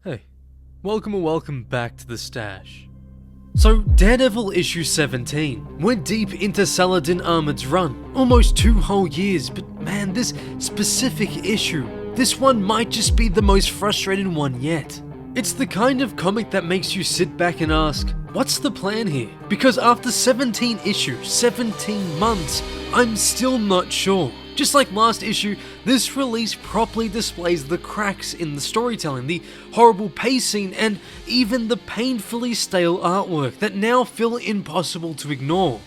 Hey, welcome back to the stash. So, Daredevil issue 17. We're deep into Saladin Ahmed's run, almost 2 whole years, but man, this specific issue, this one might just be the most frustrating one yet. It's the kind of comic that makes you sit back and ask, what's the plan here? Because after 17 issues, 17 months, I'm still not sure. Just like last issue, this release properly displays the cracks in the storytelling, the horrible pacing, and even the painfully stale artwork that now feel impossible to ignore.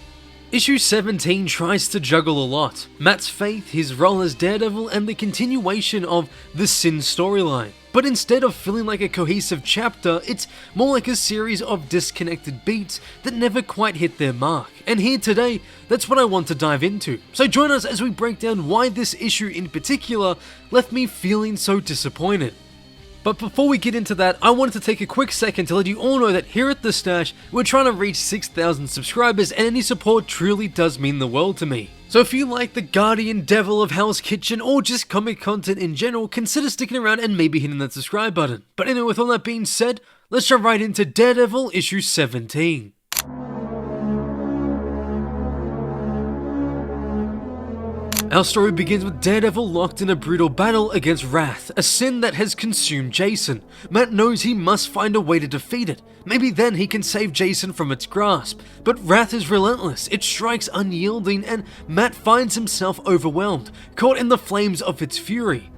Issue 17 tries to juggle a lot: Matt's faith, his role as Daredevil, and the continuation of the Sin storyline. But instead of feeling like a cohesive chapter, it's more like a series of disconnected beats that never quite hit their mark. And here today, that's what I want to dive into. So join us as we break down why this issue in particular left me feeling so disappointed. But before we get into that, I wanted to take a quick second to let you all know that here at The Stash, we're trying to reach 6,000 subscribers, and any support truly does mean the world to me. So if you like the Guardian Devil of Hell's Kitchen or just comic content in general, consider sticking around and maybe hitting that subscribe button. But anyway, with all that being said, let's jump right into Daredevil issue 17. Our story begins with Daredevil locked in a brutal battle against Wrath, a sin that has consumed Jason. Matt knows he must find a way to defeat it. Maybe then he can save Jason from its grasp. But Wrath is relentless, it strikes unyielding, and Matt finds himself overwhelmed, caught in the flames of its fury.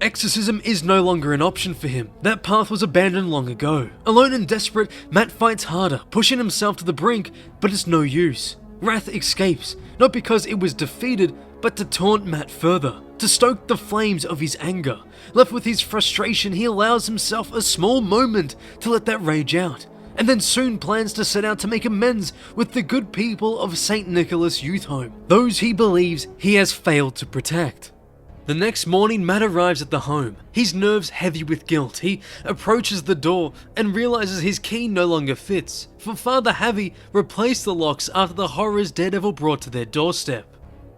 Exorcism is no longer an option for him. That path was abandoned long ago. Alone and desperate, Matt fights harder, pushing himself to the brink, but it's no use. Wrath escapes, not because it was defeated, but to taunt Matt further, to stoke the flames of his anger. Left with his frustration, he allows himself a small moment to let that rage out, and then soon plans to set out to make amends with the good people of St. Nicholas Youth Home, those he believes he has failed to protect. The next morning, Matt arrives at the home, his nerves heavy with guilt. He approaches the door and realizes his key no longer fits, for Father Javi replaced the locks after the horrors Daredevil brought to their doorstep.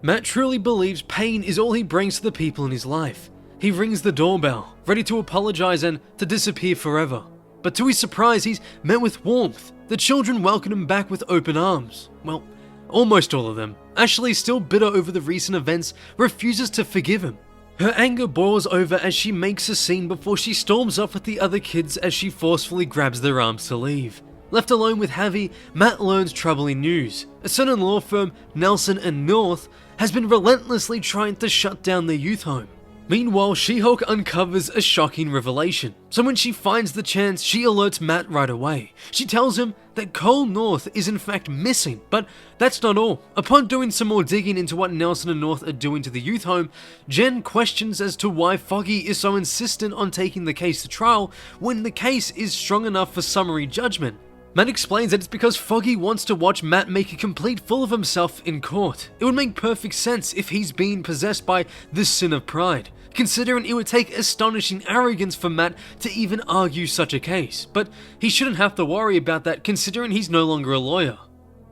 Matt truly believes pain is all he brings to the people in his life. He rings the doorbell, ready to apologize and to disappear forever. But to his surprise, he's met with warmth. The children welcome him back with open arms. Well, almost all of them. Ashley, still bitter over the recent events, refuses to forgive him. Her anger boils over as she makes a scene before she storms off with the other kids as she forcefully grabs their arms to leave. Left alone with Javi, Matt learns troubling news. A certain law firm, Nelson and North, has been relentlessly trying to shut down their youth home. Meanwhile, She-Hulk uncovers a shocking revelation. So when she finds the chance, she alerts Matt right away. She tells him that Cole North is in fact missing, but that's not all. Upon doing some more digging into what Nelson and North are doing to the youth home, Jen questions as to why Foggy is so insistent on taking the case to trial when the case is strong enough for summary judgment. Matt explains that it's because Foggy wants to watch Matt make a complete fool of himself in court. It would make perfect sense if he's being possessed by the sin of pride, considering it would take astonishing arrogance for Matt to even argue such a case. But he shouldn't have to worry about that considering he's no longer a lawyer.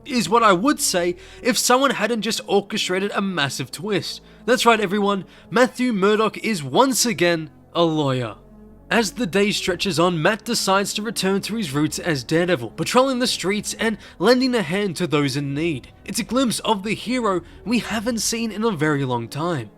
Is what I would say if someone hadn't just orchestrated a massive twist. That's right everyone, Matthew Murdock is once again a lawyer. As the day stretches on, Matt decides to return to his roots as Daredevil, patrolling the streets and lending a hand to those in need. It's a glimpse of the hero we haven't seen in a very long time.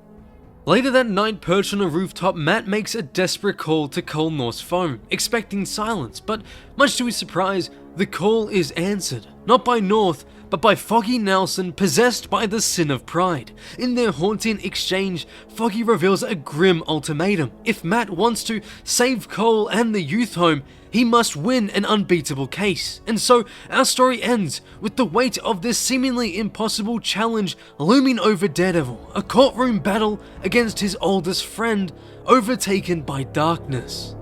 Later that night, perched on a rooftop, Matt makes a desperate call to Cole North's phone, expecting silence, but much to his surprise, the call is answered, not by North, but by Foggy Nelson, possessed by the sin of pride. In their haunting exchange, Foggy reveals a grim ultimatum. If Matt wants to save Cole and the youth home, he must win an unbeatable case. And so, our story ends with the weight of this seemingly impossible challenge looming over Daredevil, a courtroom battle against his oldest friend, overtaken by darkness.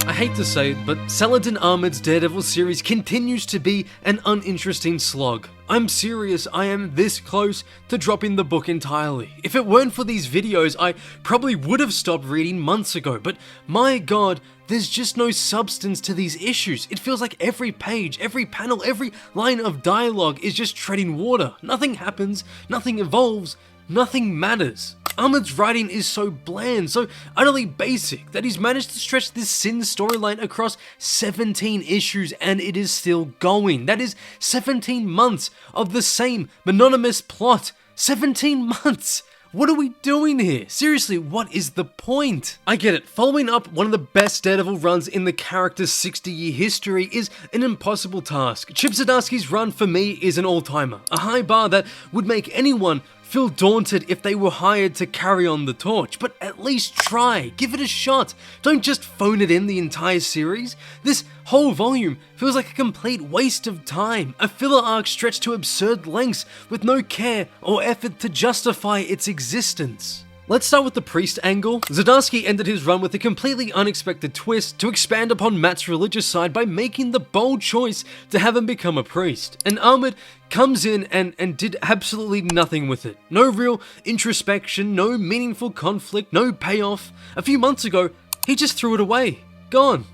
I hate to say it, but Saladin Ahmed's Daredevil series continues to be an uninteresting slog. I'm serious, I am this close to dropping the book entirely. If it weren't for these videos, I probably would have stopped reading months ago, but my god, there's just no substance to these issues. It feels like every page, every panel, every line of dialogue is just treading water. Nothing happens, nothing evolves, nothing matters. Ahmed's writing is so bland, so utterly basic, that he's managed to stretch this Sin storyline across 17 issues and it is still going. That is 17 months of the same monotonous plot. 17 months! What are we doing here? Seriously, what is the point? I get it, following up one of the best Daredevil runs in the character's 60-year history is an impossible task. Chip Zdarsky's run for me is an all-timer, a high bar that would make anyone feel daunted if they were hired to carry on the torch, but at least try, give it a shot. Don't just phone it in the entire series. This whole volume feels like a complete waste of time, a filler arc stretched to absurd lengths with no care or effort to justify its existence. Let's start with the priest angle. Zdarsky ended his run with a completely unexpected twist to expand upon Matt's religious side by making the bold choice to have him become a priest. And Ahmed comes in and did absolutely nothing with it. No real introspection, no meaningful conflict, no payoff. A few months ago, he just threw it away. Gone.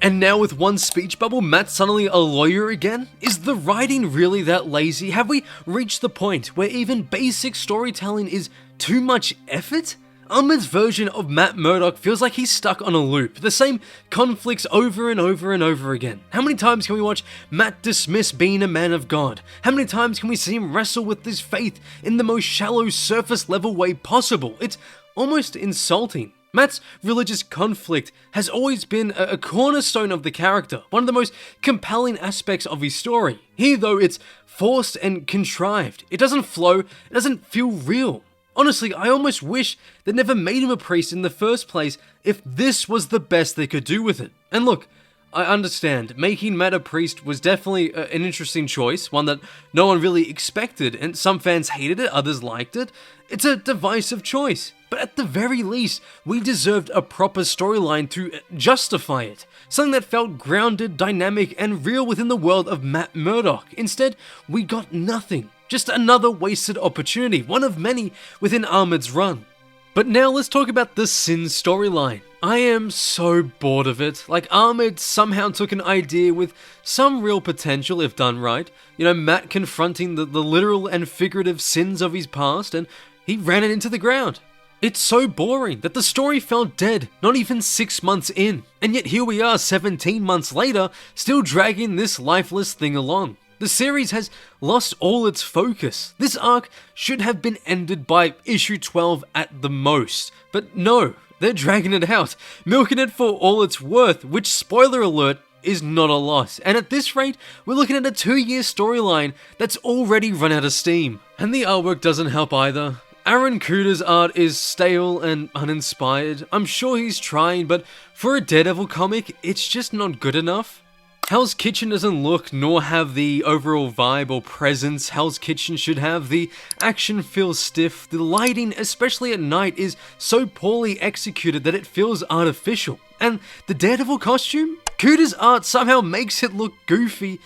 And now with one speech bubble, Matt's suddenly a lawyer again? Is the writing really that lazy? Have we reached the point where even basic storytelling is too much effort? Ahmed's version of Matt Murdock feels like he's stuck on a loop, the same conflicts over and over and over again. How many times can we watch Matt dismiss being a man of God? How many times can we see him wrestle with his faith in the most shallow, surface level way possible? It's almost insulting. Matt's religious conflict has always been a cornerstone of the character, one of the most compelling aspects of his story. Here though, it's forced and contrived. It doesn't flow, it doesn't feel real. Honestly, I almost wish they never made him a priest in the first place if this was the best they could do with it. And look, I understand, making Matt a priest was definitely an interesting choice, one that no one really expected, and some fans hated it, others liked it. It's a divisive choice, but at the very least, we deserved a proper storyline to justify it. Something that felt grounded, dynamic, and real within the world of Matt Murdock. Instead, we got nothing. Just another wasted opportunity, one of many within Ahmed's run. But now let's talk about the Sin storyline. I am so bored of it. Like, Ahmed somehow took an idea with some real potential if done right. You know, Matt confronting the literal and figurative sins of his past, and he ran it into the ground. It's so boring that the story felt dead, not even 6 months in. And yet here we are 17 months later, still dragging this lifeless thing along. The series has lost all its focus. This arc should have been ended by issue 12 at the most. But no, they're dragging it out, milking it for all it's worth, which, spoiler alert, is not a lot. And at this rate, we're looking at a 2-year storyline that's already run out of steam. And the artwork doesn't help either. Aaron Kuder's art is stale and uninspired. I'm sure he's trying, but for a Daredevil comic, it's just not good enough. Hell's Kitchen doesn't look nor have the overall vibe or presence Hell's Kitchen should have. The action feels stiff. The lighting, especially at night, is so poorly executed that it feels artificial. And the Daredevil costume? Kuder's art somehow makes it look goofy,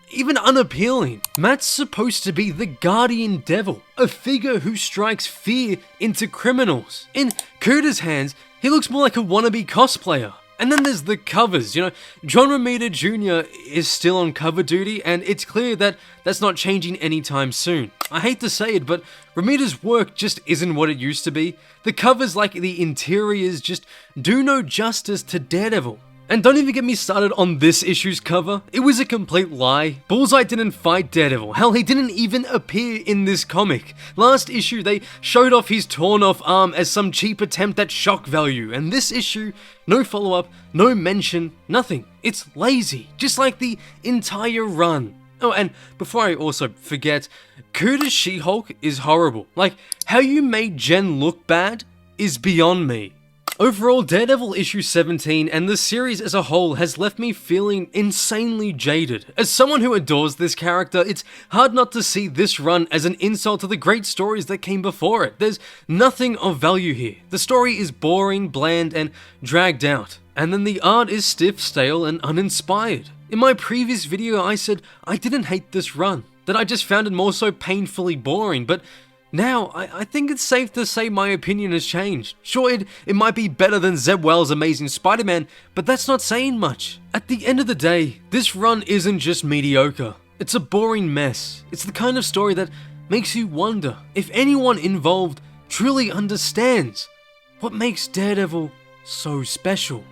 even unappealing. Matt's supposed to be the guardian devil, a figure who strikes fear into criminals. In Kuder's hands, he looks more like a wannabe cosplayer. And then there's the covers, you know, John Romita Jr. is still on cover duty, and it's clear that that's not changing anytime soon. I hate to say it, but Romita's work just isn't what it used to be. The covers, like the interiors, just do no justice to Daredevil. And don't even get me started on this issue's cover. It was a complete lie. Bullseye didn't fight Daredevil. Hell, he didn't even appear in this comic. Last issue, they showed off his torn off arm as some cheap attempt at shock value. And this issue, no follow-up, no mention, nothing. It's lazy, just like the entire run. Oh, and before I also forget, Kuder's She-Hulk is horrible. Like, how you made Jen look bad is beyond me. Overall, Daredevil issue 17 and the series as a whole has left me feeling insanely jaded. As someone who adores this character, it's hard not to see this run as an insult to the great stories that came before it. There's nothing of value here. The story is boring, bland, and dragged out. And then the art is stiff, stale, and uninspired. In my previous video I said I didn't hate this run, that I just found it more so painfully boring, but now I think it's safe to say my opinion has changed. Sure, it might be better than Zeb Wells' Amazing Spider-Man, but that's not saying much. At the end of the day, this run isn't just mediocre. It's a boring mess. It's the kind of story that makes you wonder if anyone involved truly understands what makes Daredevil so special.